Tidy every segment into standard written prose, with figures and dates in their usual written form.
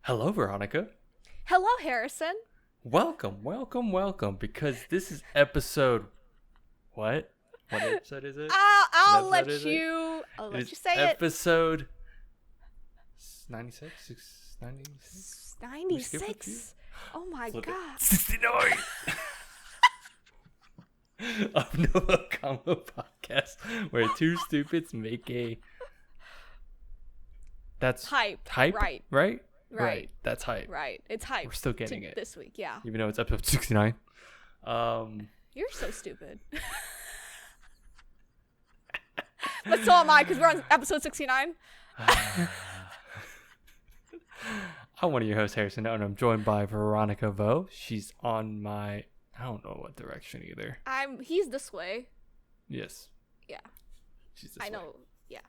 Hello, Veronica. Hello, Harrison. Welcome, because this is episode... What? What episode is it? I'll What let episode is it? you. I'll It let is you say episode 96? 96? it. We skip a few? 96. Oh my Flip it. god. 69! of NgoVo Convo podcast, where two stupids make a... That's Hype. hype, Right. Right. That's hype. Right. It's hype. We're still getting it. This week. Yeah. Even though it's episode 69. You're so stupid. But so am I, because we're on episode 69. I'm one of your hosts, Harrison, and I'm joined by Veronica Vo. She's on my... I don't know what direction either. He's this way. Yes. Yeah. She's this I way. know. Yeah.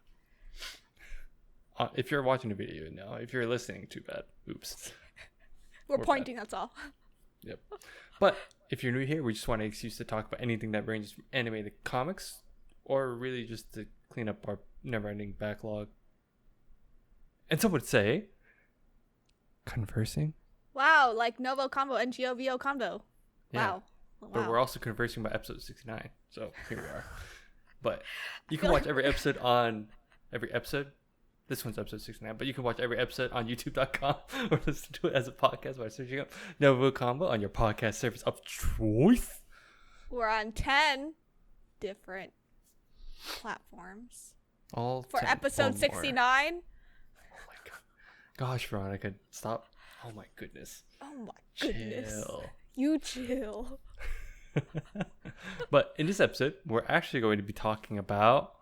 If you're watching the video, no. If you're listening, too bad. Oops. We're We're pointing, that's all. Yep. But if you're new here, we just want an excuse to talk about anything that ranges from anime to comics, or really just to clean up our never-ending backlog. And some would say, conversing. Wow, like NgoVo Convo, NgoVo Convo. Yeah. Wow. But we're also conversing about episode 69. So here we are. But you can feel watch like every episode on every episode. This one's episode 69, but you can watch every episode on youtube.com or listen to it as a podcast by searching up NgoVo Convo on your podcast service of choice. We're on 10 different platforms. All For 10 or episode more. 69. Oh my god. Gosh, Veronica, stop. Oh my goodness. Oh my goodness. Chill. You chill. But in this episode, we're actually going to be talking about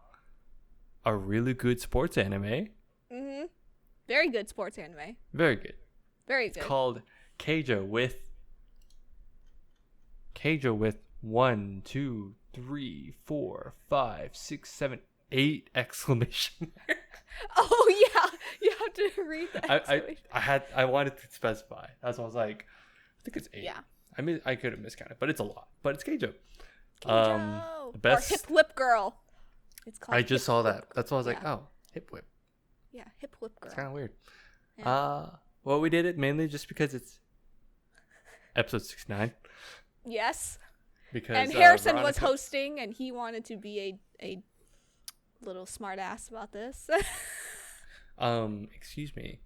a really good sports anime. Mm-hmm. Very good sports anime. Very good. Very It's good. called Keijo with 1, 2, 3, 4, 5, 6, 7, 8 exclamation mark. Oh yeah, you have to read that. I wanted to specify. That's why I was like, I think it's 8. Yeah. I mean, I could have miscounted, but it's a lot. But it's Keijo. Keijo. The best. Or Hip Whip Girl. It's called. I just Hip saw Whip that. That's why I was like, Yeah. oh, hip whip. Yeah, Hip Whip Girl. It's kind of weird. Yeah. Well, we did it mainly just because it's episode 69. Yes. Because And Harrison was Veronica- hosting, and he wanted to be a little smart ass about this. Excuse me.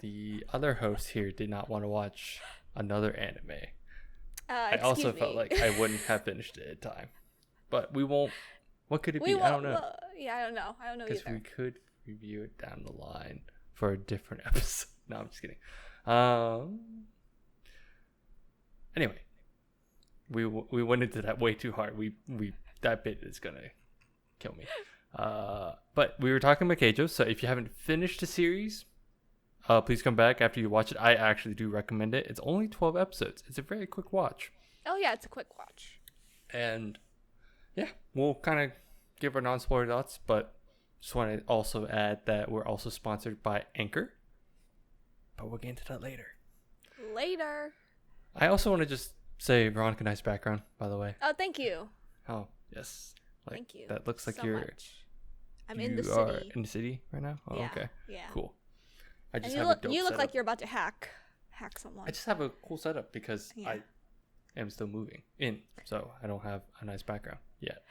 The other host here did not want to watch another anime. I also felt like I wouldn't have finished it in time. But we won't. What could it be? I don't know. Yeah, I don't know. I don't know Because either. we could review it down the line for a different episode. No, I'm just kidding. Anyway, we went into that way too hard. We that bit is gonna kill me. But we were talking about Keijo, so if you haven't finished the series, please come back after you watch it. I actually do recommend it. It's only 12 episodes. It's a very quick watch. Oh yeah, it's a quick watch. And yeah, we'll kind of give our non-spoiler thoughts, but just want to also add that we're also sponsored by Anchor. But we'll get into that later. Later. I also want to just say, Veronica, nice background, by the way. Oh, thank you. Oh, yes. Like, Thank you. That looks like so you're... much. I'm in the You are city. in the city right now? Oh, Yeah, okay. yeah. Cool. I And just you have look, a dope you look setup. like you're about to hack someone. I just have a cool setup because Yeah. I am still moving in. So I don't have a nice background yet.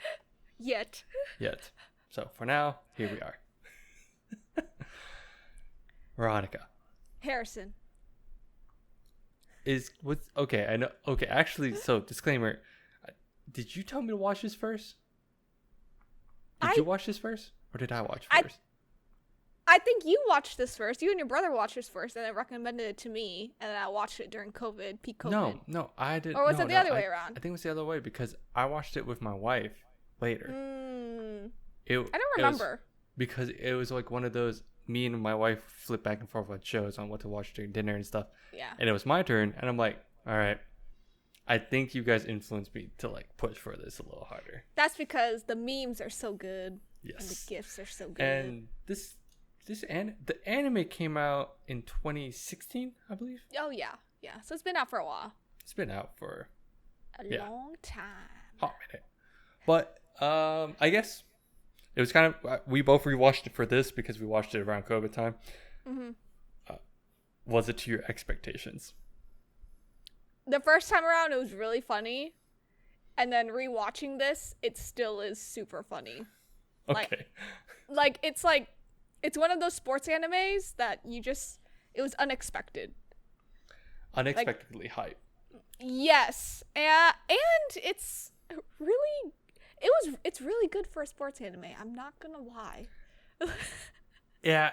Yet. So for now, here we are. Veronica. Harrison. Okay, I know. Okay, actually, so disclaimer. Did you tell me to watch this first? Did you watch this first? Or did I watch first? I think you watched this first. You and your brother watched this first, and then recommended it to me, and then I watched it during COVID, peak COVID. No, I didn't. Or was no, it the no, other way around? I think it was the other way because I watched it with my wife later. I don't remember. Because it was like one of those, me and my wife flip back and forth on shows on what to watch during dinner and stuff. Yeah. And it was my turn, and I'm like, all right, I think you guys influenced me to like push for this a little harder. That's because the memes are so good. Yes. And the gifs are so good. And the anime came out in 2016, I believe. Oh yeah. Yeah. So it's been out for a while. It's been out for A long time. hot minute. But I guess it was kind of, we both rewatched it for this because we watched it around COVID time. Mm-hmm. was it to your expectations? The first time around, it was really funny. And then rewatching this, it still is super funny. Okay. It's one of those sports animes that it was unexpected. Unexpectedly hype. Yes. And it's really good for a sports anime. I'm not gonna lie. Yeah,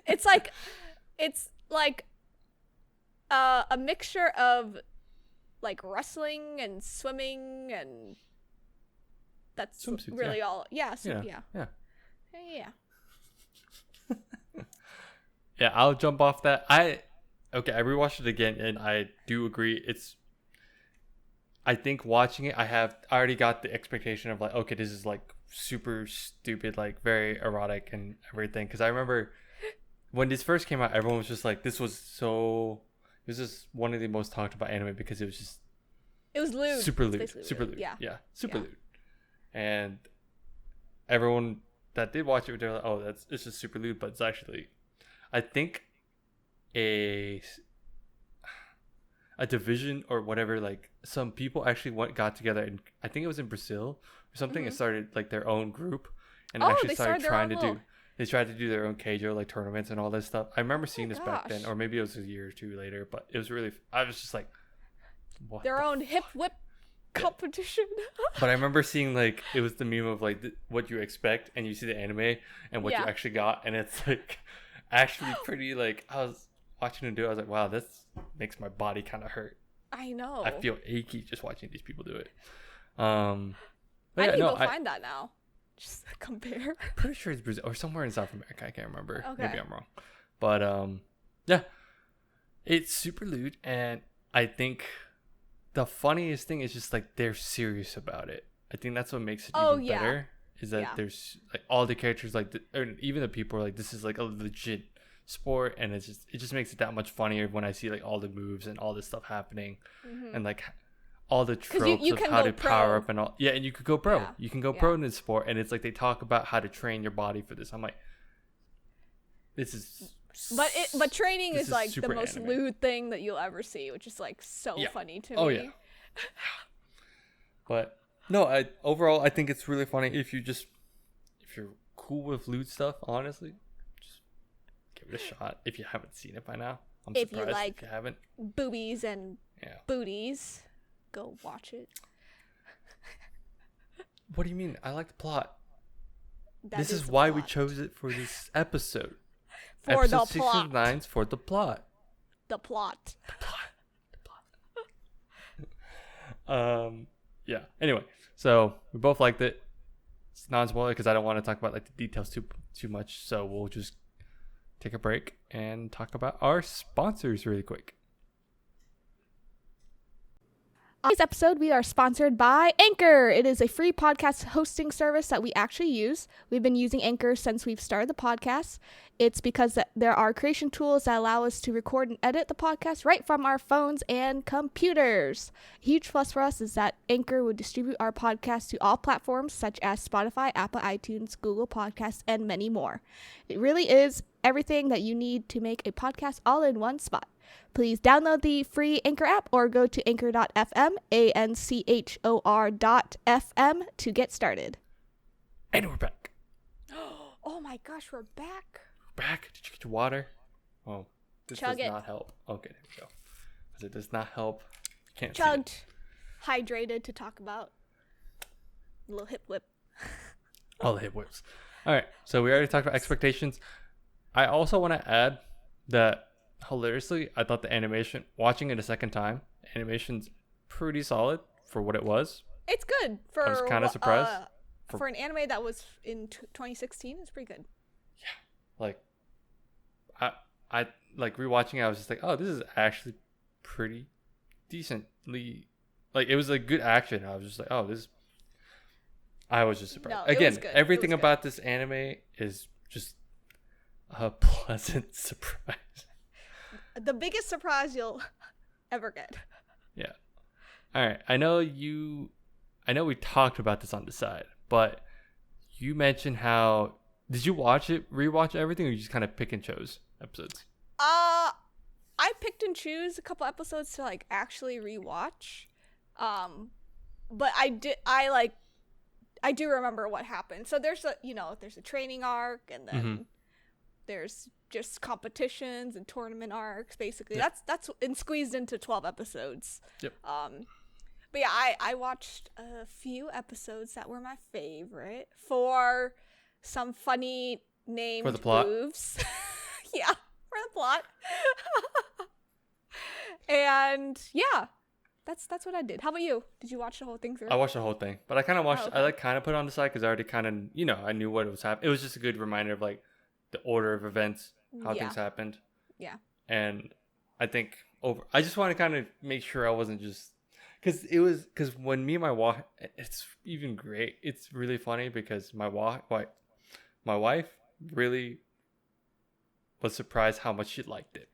It's like a mixture of like wrestling and swimming, and that's swimsuits, really yeah. all. Yeah, Yeah. Yeah. I'll jump off that. I rewatched it again, and I do agree. I think watching it, I already got the expectation of like, okay, this is like super stupid, like very erotic and everything. Because I remember when this first came out, everyone was just like, this was just one of the most talked about anime because it was lewd. Super lewd. Super lewd. Yeah. Super lewd. And everyone that did watch it, they're like, oh, it's just super lewd, but it's actually, I think, a division or whatever, like some people actually got together, and I think it was in Brazil or something, and started like their own group, and actually started trying to do. They tried to do their own Keijo like tournaments and all this stuff. I remember seeing this back then, or maybe it was a year or two later, but it was really. I was just like, what? Their own hip whip competition. But I remember seeing like it was the meme of like what you expect, and you see the anime and what you actually got, and it's like actually pretty. Like I was watching them do it, I was like, wow, this makes my body kind of hurt. I know. I feel achy just watching these people do it. I need to go find that now. Just compare. I'm pretty sure it's Brazil or somewhere in South America. I can't remember. Okay. Maybe I'm wrong. But yeah, it's super lewd, and I think the funniest thing is just like they're serious about it. I think that's what makes it even better. Is that there's like all the characters, like or even the people are like, this is like a legit sport, and it just makes it that much funnier when I see like all the moves and all this stuff happening, and like all the tropes you of can how go to power up and all. Yeah, and you could go pro. Yeah. You can go pro in this sport, and it's like they talk about how to train your body for this. I'm like, this is. But training is like the most anime. lewd thing that you'll ever see, which is like so funny to me. Oh yeah. But no, overall I think it's really funny if you're cool with lewd stuff. Honestly, just give it a shot if you haven't seen it by now. I'm surprised if you haven't. Boobies and booties, go watch it. What do you mean? I like the plot. This is why we chose it for this episode. For episode the plot. 6 for the plot. The plot. Yeah. Anyway, so we both liked it. It's non-spoiler because I don't want to talk about like the details too much. So we'll just take a break and talk about our sponsors really quick. On this episode, we are sponsored by Anchor. It is a free podcast hosting service that we actually use. We've been using Anchor since we've started the podcast. It's because there are creation tools that allow us to record and edit the podcast right from our phones and computers. A huge plus for us is that Anchor would distribute our podcast to all platforms such as Spotify, Apple iTunes, Google Podcasts, and many more. It really is everything that you need to make a podcast all in one spot. Please download the free Anchor app or go to anchor.fm, ANCHOR.FM to get started. And we're back. Oh my gosh, we're back. Back? Did you get your water? Oh, this Chug does it. not help. Okay, there we go. Because it does not help. You can't Chugged. see Hydrated to talk about. A little hip whip. all the hip whips. All right, so we already talked about expectations. I also want to add that hilariously, I thought the animation, watching it a second time, animation's pretty solid for what it was. It's good. I was kind of surprised. For an anime that was in 2016, it's pretty good. Yeah, like I like rewatching it, I was just like, oh, this is actually pretty decently, like it was like good action. I was just like, oh, this. I was just surprised. No, Again, everything about this anime is just a pleasant surprise. The biggest surprise you'll ever get. Yeah. All right. I know we talked about this on the side, but you mentioned how Did you rewatch everything, or you just kind of pick and chose episodes? I picked and choose a couple episodes to like actually rewatch. But I do remember what happened. So there's a training arc, and then there's just competitions and tournament arcs. Basically, that's and squeezed into 12 episodes. Yep. But yeah, I watched a few episodes that were my favorite for some funny named For the plot? moves. Yeah, for the plot. And yeah, that's what I did. How about you? Did you watch the whole thing through? I watched the whole thing, but I kind of watched. Oh, okay. I like kind of put it on the side because I already kind of I knew what was happening. It was just a good reminder of like the order of events, how things happened. Yeah. And I think I just want to kind of make sure I wasn't just because when me and my wife, it's even great. It's really funny because my wife really was surprised how much she liked it.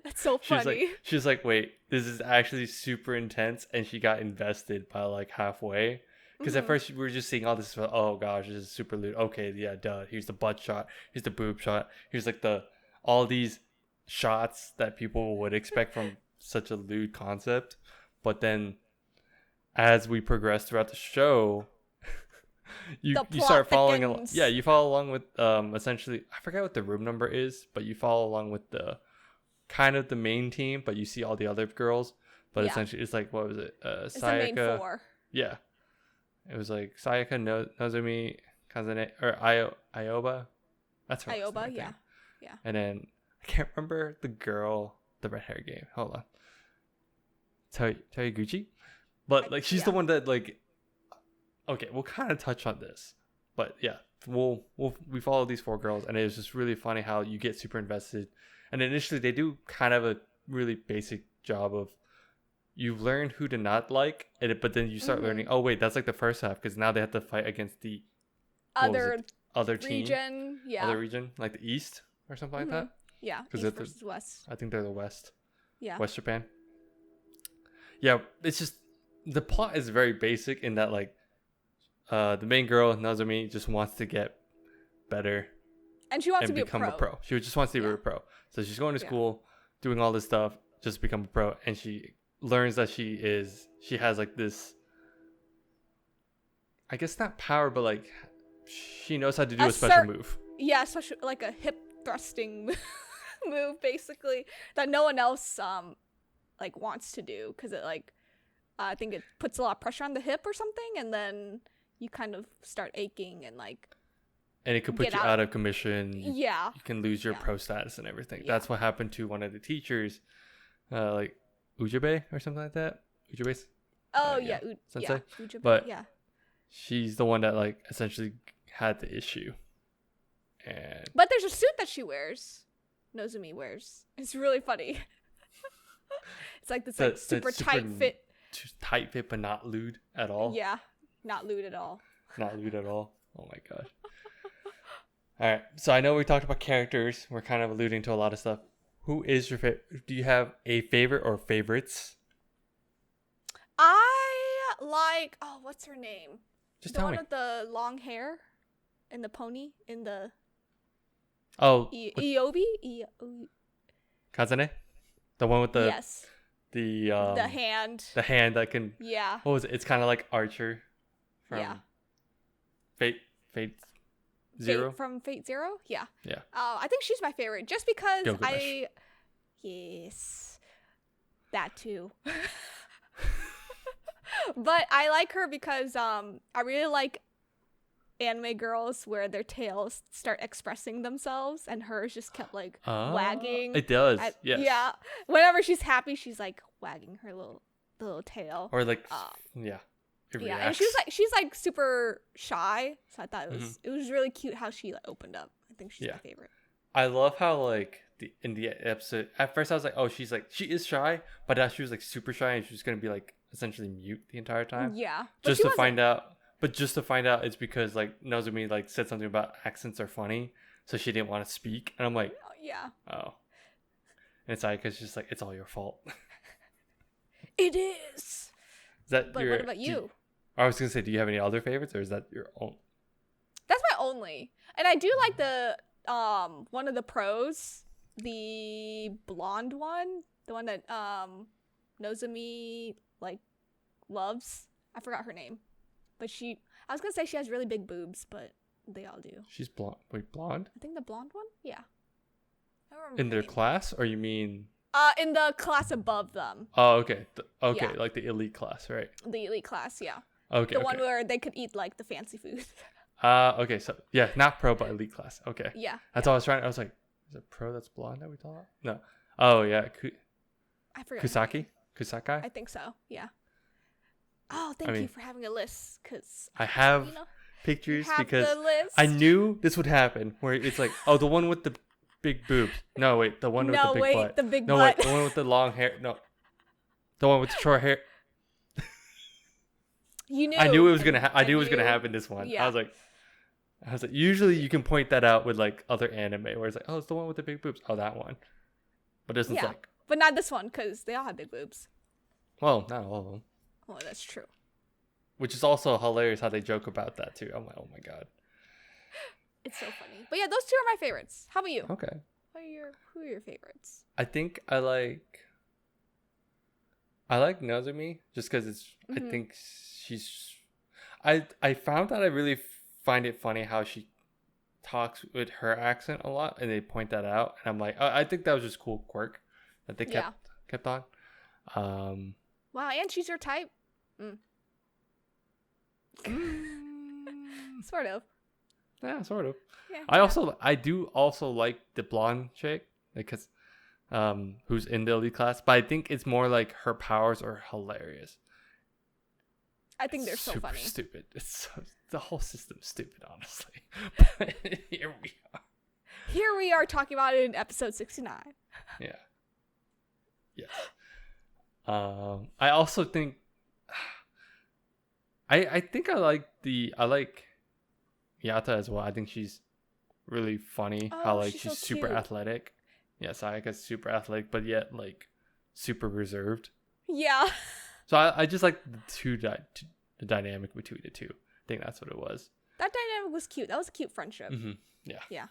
That's so funny. She was like, wait, this is actually super intense, and she got invested by like halfway. Because at first we were just seeing all this, oh gosh, this is super lewd. Okay, yeah, duh. Here's the butt shot. Here's the boob shot. Here's like all these shots that people would expect from such a lewd concept. But then, as we progress throughout the show, you start following along. Yeah, you follow along with essentially, I forget what the room number is, but you follow along with the kind of the main team, but you see all the other girls. But essentially, it's like, what was it? It's Sayaka. the main four. Yeah. It was like Sayaka, Nozomi, Kazane, or Aoba. That's her. Aoba, yeah. And then I can't remember the girl, the red hair game. Hold on. Toyoguchi? But like she's the one that like okay, we'll kind of touch on this. But yeah, we follow these four girls, and it was just really funny how you get super invested. And initially they do kind of a really basic job of you learn who to not like, but then you start learning, oh wait, that's like the first half, because now they have to fight against the other team, other region, like the East or something like that. Yeah, East versus West. I think they're the West. Yeah. West Japan. Yeah, it's just the plot is very basic in that like the main girl Nozomi just wants to get better, and she wants to become a pro. She just wants to be a pro. So she's going to school, doing all this stuff, just to become a pro, and she learns that she has like this, I guess not power, but like she knows how to do a special move. Yeah, especially like a hip thrusting move, basically, that no one else like wants to do, because it like I think it puts a lot of pressure on the hip or something, and then you kind of start aching and like. And it could put you out of commission. Yeah. You can lose your pro status and everything. Yeah. That's what happened to one of the teachers, like Ujube or something like that. Ujube's. Oh Sensei. Ujube, but she's the one that like essentially had the issue. But there's a suit that she wears. Nozomi wears. It's really funny. It's like this like super tight fit. Tight fit, but not lewd at all. Yeah, not lewd at all. Not lewd at all. Oh my gosh. All right, so I know we talked about characters. We're kind of alluding to a lot of stuff. Who is your favorite? Do you have a favorite or favorites? I like. Oh, what's her name? Just tell me. The one with the long hair and the pony in the. Oh. Iobi? Kazane? The one with the. Yes. The hand. The hand that can. Yeah. What was it? It's kind of like Archer. From Fate Zero? From Fate Zero? Yeah. Yeah. I think she's my favorite just because Gilgamesh. Yes. That too. But I like her because I really like anime girls where their tails start expressing themselves, and hers just kept like wagging. It does. Yes. Yeah. Whenever she's happy, she's like wagging her little tail. Or like And she's like super shy, so I thought it was really cute how she like opened up. I think she's my favorite. I love how like in the episode at first I was like, oh, she is shy, but now she was like super shy and she was gonna be like essentially mute the entire time. Yeah. Just to find out it's because like Nozomi like said something about accents are funny, so she didn't want to speak, and I'm like, oh, and it's like, it's just like, it's all your fault. It is. But what about you? I was gonna say, do you have any other favorites, or is that your own? That's my only. And I do like the one of the pros, the blonde one, the one that Nozomi like loves. I forgot her name, but I was gonna say she has really big boobs, but they all do. She's blonde. Wait, blonde? I think the blonde one. Yeah. I don't remember In her their name. class, or you mean? In the class above them. Oh, okay. Okay, Yeah. like the elite class, right? The elite class, yeah. Okay. The one where they could eat like the fancy food. Okay. So yeah, not pro, but elite class. Okay. Yeah. That's all I was trying. I was like, is it pro that's blonde that we talk about? No. Oh yeah. I forgot. her name. Kusakai. I think so. Yeah. Oh, thank you for having a list, because I have pictures because the list. I knew this would happen. Where it's like, oh, the one with the big boobs. No, wait, the one with the big butt. The big no, butt. wait, the one with the long hair. No, the one with the short hair. You knew. I knew it was gonna. I knew it was gonna happen. This one. Yeah. I was like. Usually you can point that out with like other anime where it's like, oh, it's the one with the big boobs. Oh, that one. But this one's like, but not this one, because they all have big boobs. well, not all of them. Oh, that's true. Which is also hilarious how they joke about that too. I'm like, oh my god. It's so funny. But yeah, those two are my favorites. How about you? Okay. Who are your favorites? I think I like Nozomi just because it's. I think she's. I found that I really find it funny how she talks with her accent a lot, and they point that out, and I'm like, I think that was just cool quirk that they kept on. Wow, and she's your type. Sort of. Yeah, sort of. Yeah, I do also like the blonde chick because who's in the elite class, but I think it's more like her powers are hilarious. I think they're so funny. Stupid. The whole system's stupid, honestly. But here we are. Here we are talking about it in episode 69. Yeah. Yes. I also think I think I like Yata as well. I think she's really funny. How like she's so super cute. athletic. Yeah, Sayaka's super athletic, but yet like super reserved. Yeah. So I just like the dynamic between the two. I think that's what it was. That dynamic was cute. That was a cute friendship. Mm-hmm. Yeah. Yeah.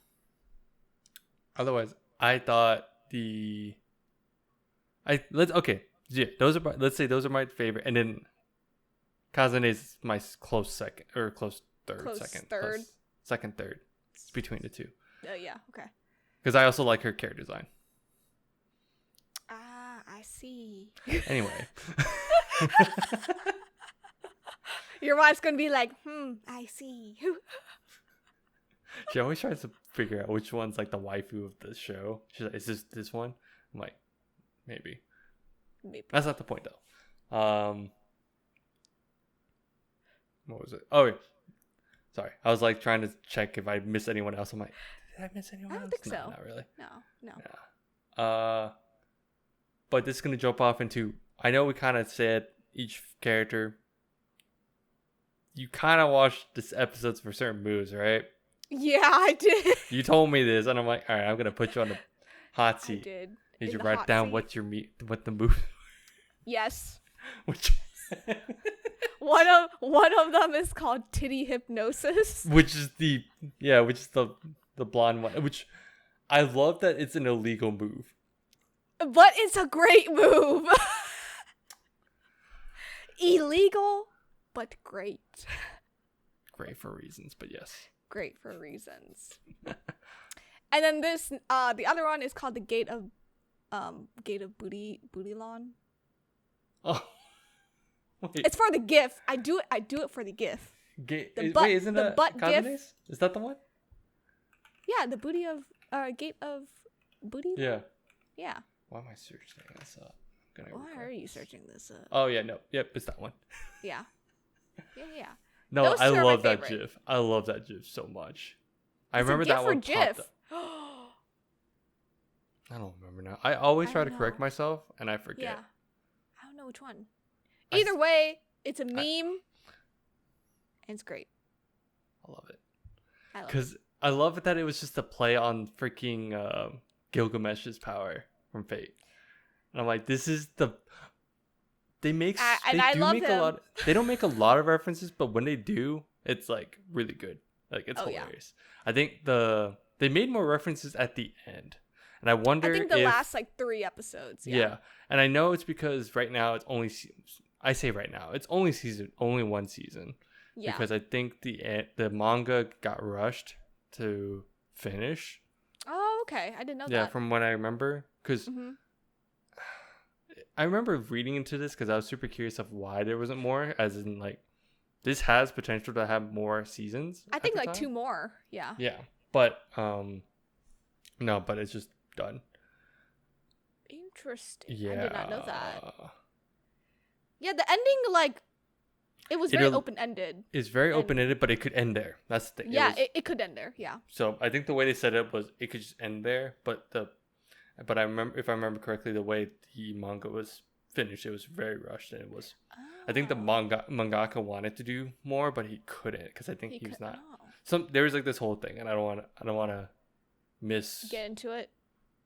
Otherwise, I thought let's say those are my favorite, and then Kazane is my close second or close third. Second, third. It's between the two. Yeah. Okay. Because I also like her character design. Ah, I see. Anyway. Your wife's gonna be like, I see. She always tries to figure out which one's like the waifu of the show. She's like, is this one? I'm like, maybe. That's not the point though. What was it? Oh, yeah. Sorry. I was like trying to check if I missed anyone else. I'm like, did I miss anyone else? I don't think so. Not really. No. Yeah. But this is gonna jump off into. I know we kind of said each character. You kind of watched this episodes for certain moves, right? Yeah, I did. You told me this, and I'm like, all right, I'm gonna put you on the hot seat. I did. Did you write down what the move? Yes. Which one of them is called titty hypnosis. Which is the blonde one. Which I love that it's an illegal move. But it's a great move. Illegal, but great. Great for reasons, but yes. Great for reasons. And then this, the other one is called the Gate of Booty Lawn. Oh, wait. It's for the GIF. I do it for the GIF. Wait, isn't the that butt GIF? Is that the one? Yeah, the booty of Gate of Booty. Yeah. Yeah. Why am I searching this up? Why are you searching this up? Oh yeah, no, yep, it's that one. Yeah. Yeah. No, Those I two are love my that favorite. GIF. I love that GIF so much. I It's remember a GIF that or one. GIF? I don't remember now. I always I try to don't correct know. myself, and I forget. Yeah. I don't know which one. Either way, it's a meme, and it's great. I love it. I love it. Because I love it that it was just a play on freaking Gilgamesh's power from Fate. And I'm like, this is the. They make. And I love make him. a lot. They don't make a lot of references, but when they do, it's like really good. Like it's Oh, yeah. hilarious. I think they made more references at the end, and I wonder I think the if last like 3 episodes. yeah, and I know it's because right now it's only I say right now it's only one season Yeah. because I think the manga got rushed to finish. Oh, okay. I didn't know Yeah, that. from what I remember, because Mm-hmm. I remember reading into this because I was super curious of why there wasn't more. As in, like, this has potential to have more seasons. I at think the like time. 2 more. Yeah. Yeah, but no, but it's just done. Interesting. Yeah, I did not know that. Yeah, the ending, like, it was very open-ended. It's very and- open-ended, but it could end there. That's the thing. Yeah, it could end there. Yeah. So I think the way they set it up was it could just end there, but I remember, if I remember correctly, the way the manga was finished, it was very rushed, and it was. I think the mangaka wanted to do more, but he couldn't because I think he was not. There was like this whole thing, and I don't want to Get into it.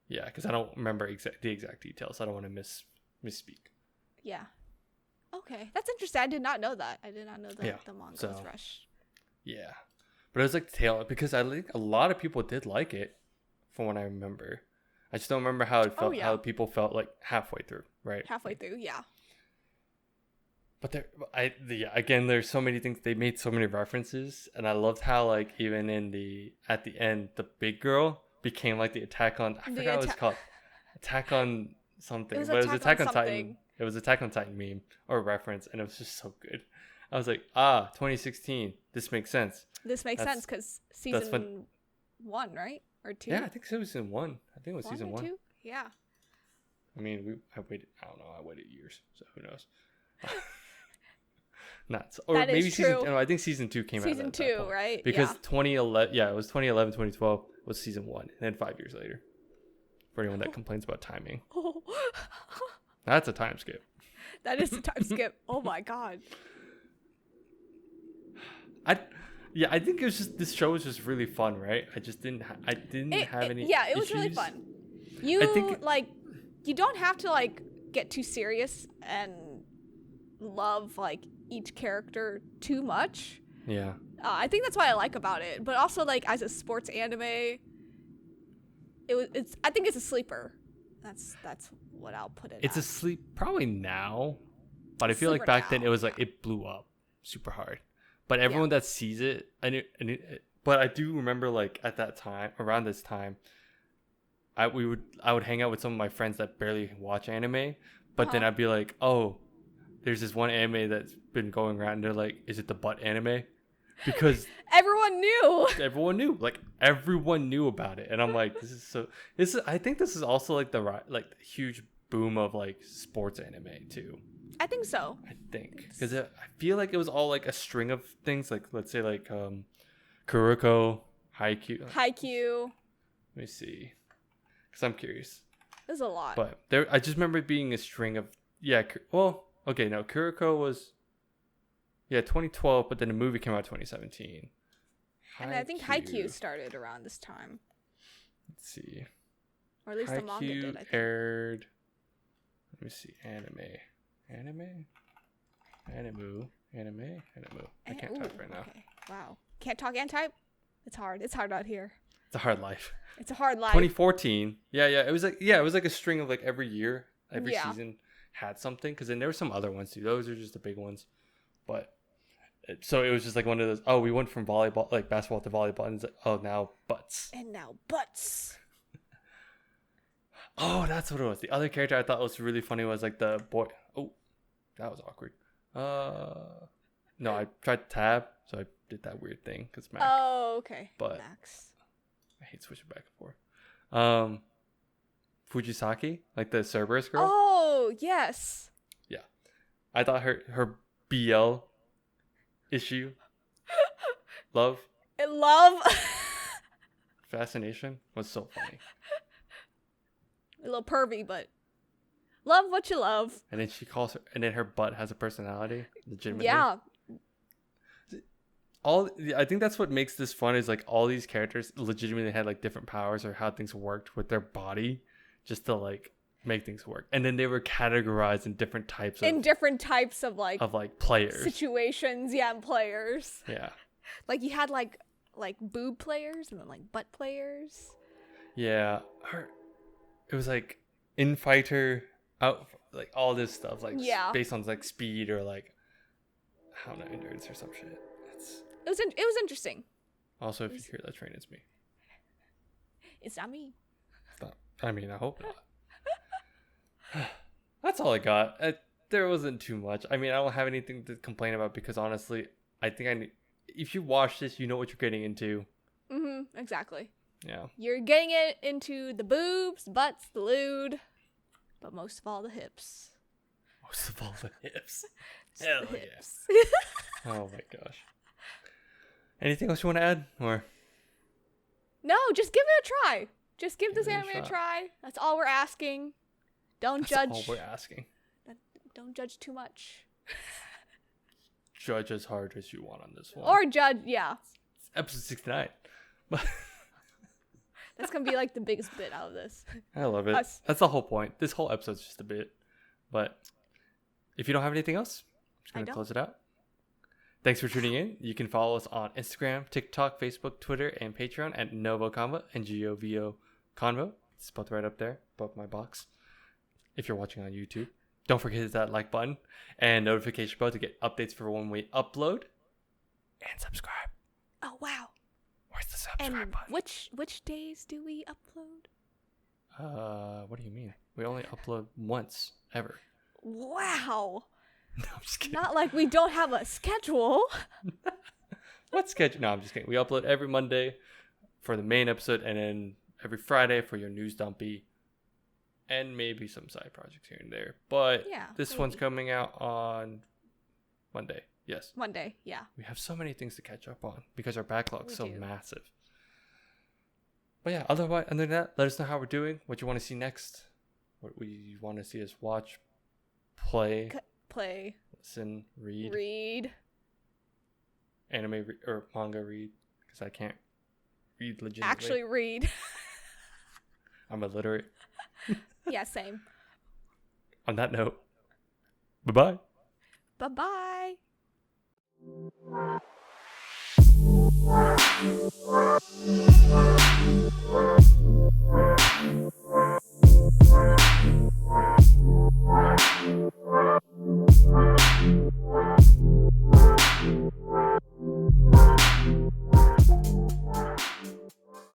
Yeah, because I don't remember the exact details. I don't want to misspeak. Yeah. Okay, that's interesting. I did not know that. I did not know that Yeah, the manga was so- rushed. Yeah, but it was like tail because I think a lot of people did like it, from what I remember. I just don't remember how it felt. yeah. How people felt like halfway through, right? Halfway through, yeah. But again, there's so many things. They made so many references, and I loved how, like, even at the end, the big girl became like the Attack on. I forgot what it's called. Attack on something, It was but it was Attack Attack on on Titan. something. It was Attack on Titan meme or reference, and it was just so good. I was like, 2016. This makes sense. This makes That's- sense because season 1, right? Or 2? Yeah, I think it was season 1. I think it was season 1. 2? Yeah. I mean, I waited. I don't know. I waited years, so who knows? Not so, or That is maybe season. true. No, I think season 2 came out. Season at that 2, point. right? Because Yeah. 2011, yeah, it was 2011, 2012 was season 1, and then 5 years later. For anyone that complains about timing, Oh, that's a time skip. that is a time skip. Oh my god. I think it was just this show was just really fun, right? I just didn't have any. Yeah, it was really issues. fun. I think You don't have to like get too serious and love like each character too much. Yeah, I think that's what I like about it. But also, like, as a sports anime, I think it's a sleeper. That's what I'll put it. it's at. asleep probably now, but I feel like Sleeper back then now, it was like it blew up super hard. But everyone that sees it, but I do remember like at that time, around this time, I would hang out with some of my friends that barely watch anime, but then I'd be like, oh, there's this one anime that's been going around, and they're like, is it the butt anime? Because Everyone knew. everyone knew about it, and I'm like, I think this is also like the huge boom of like sports anime too. I think so. I think because I feel like it was all like a string of things, like let's say like Kuroko, Haikyuu. Haikyuu. Let me see, because I'm curious. There's a lot. But I just remember it being a string of Kuroko was 2012, but then the movie came out 2017. and I think Haikyuu started around this time, Let's see. or at least the manga Haikyuu did. I think. aired. Let me see. Animu. I can't type right now. Okay. Wow. Can't talk and type. It's hard. It's hard out here. It's a hard life. It's a hard life. 2014. Yeah. It was like a string of like every year, every Yeah. season had something. Because then there were some other ones too. Those are just the big ones. But so it was just like one of those. Oh, we went from volleyball, like basketball, to volleyball, and it's like, oh, now butts. And now butts. Oh, that's what it was. The other character I thought was really funny was like the boy. Oh, that was awkward. No, I tried to tab, so I did that weird thing because Mac. Oh, okay. But- Max. I hate switching back and forth. Fujisaki, like the Cerberus girl. Oh, yes. I thought her BL issue, love, Love. fascination was so funny. A little pervy, but love what you love. And then and then her butt has a personality, legitimately. Yeah. I think that's what makes this fun is like all these characters legitimately had like different powers or how things worked with their body just to like make things work. And then they were categorized in different types of like players. situations, and players. Yeah. Like you had like like boob players and then like butt players. Yeah, it was like in fighter out, like all this stuff, like based on like speed or like I don't know, endurance or some shit. It was interesting. Also, if you hear that train, it's me. It's not me. It's not. I mean, I hope not. That's all I got. There wasn't too much. I mean, I don't have anything to complain about because honestly, I think if you watch this, you know what you're getting into. Exactly. Yeah. You're getting it into the boobs, butts, the lewd, but most of all the hips. Most of all the hips. Just Hell the hips. yeah. Oh my gosh. Anything else you want to add, or? No, just give it a try. Just give this it a anime a shot. try. That's all we're asking. Don't That's judge. all we're asking. Don't judge too much. Judge as hard as you want on this one. Or judge, yeah. It's episode 69. That's gonna be like the biggest bit out of this. I love it. That's the whole point. This whole episode's just a bit. But if you don't have anything else, I'm just going to close it out. Thanks for tuning in. You can follow us on Instagram, TikTok, Facebook, Twitter, and Patreon at NgoVo Convo and NgoVo Convo. It's both right up there, above my box. If you're watching on YouTube, don't forget to hit that like button and notification bell to get updates for when we upload. And subscribe. Oh, wow. Where's the subscribe button? Which days do we upload? What do you mean? We only upload once, ever. Wow. No, I'm just kidding. Not like we don't have a schedule. What schedule? No, I'm just kidding. We upload every Monday for the main episode and then every Friday for your news dumpy and maybe some side projects here and there. But this one's coming out on Monday. Yes. Monday, yeah. We have so many things to catch up on because our backlog's so massive. But yeah, other than that, let us know how we're doing, what you want to see next, what we want to see us watch, play, listen, read, anime or manga read, because I can't read legitimately. Actually read. I'm illiterate. Yeah, same. On that note, bye-bye. Bye-bye.